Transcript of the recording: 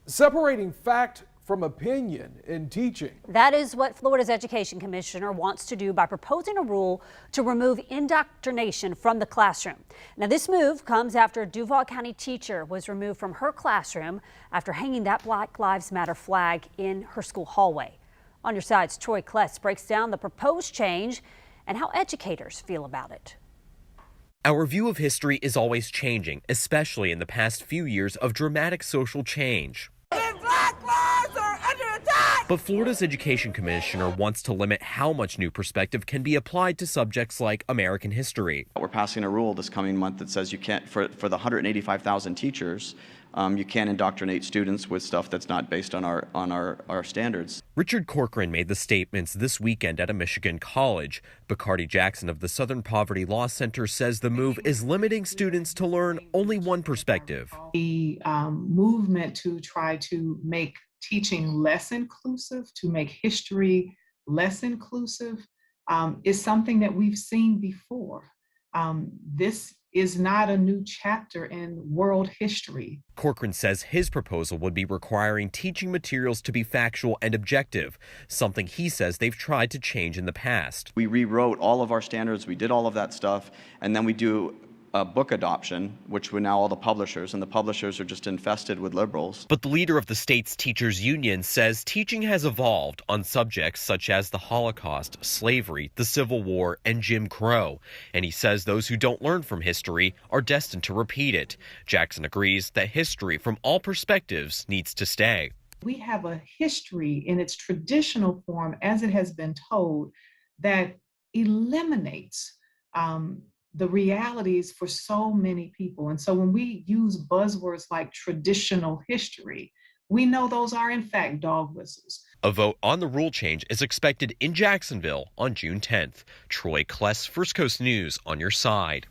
Separating fact from opinion in teaching. That is what Florida's education commissioner wants to do by proposing a rule to remove indoctrination from the classroom. Now, this move comes after a Duval County teacher was removed from her classroom after hanging that Black Lives Matter flag in her school hallway. On Your Side's Troy Kless breaks down the proposed change and how educators feel about it. Our view of history is always changing, especially in the past few years of dramatic social change. Black lives are under attack! But Florida's education commissioner wants to limit how much new perspective can be applied to subjects like American history. We're passing a rule this coming month that says you can't, for the 185,000 teachers, you can't indoctrinate students with stuff that's not based on our standards. Richard Corcoran made the statements this weekend at a Michigan college. Bacardi Jackson of the Southern Poverty Law Center says the move is limiting students to learn only one perspective. The movement to try to make teaching less inclusive, to make history less inclusive, is something that we've seen before. This is not a new chapter in world history. Corcoran says his proposal would be requiring teaching materials to be factual and objective, something he says they've tried to change in the past. We rewrote all of our standards, we did all of that stuff, and then we do a book adoption, which we're now all the publishers, and the publishers are just infested with liberals. But the leader of the state's teachers union says teaching has evolved on subjects such as the Holocaust, slavery, the Civil War, and Jim Crow. And he says those who don't learn from history are destined to repeat it. Jackson agrees that history from all perspectives needs to stay. We have a history in its traditional form, as it has been told, that eliminates the realities for so many people. And so when we use buzzwords like traditional history, we know those are in fact dog whistles. A vote on the rule change is expected in Jacksonville on June 10th. Troy Kless, First Coast News, on your side.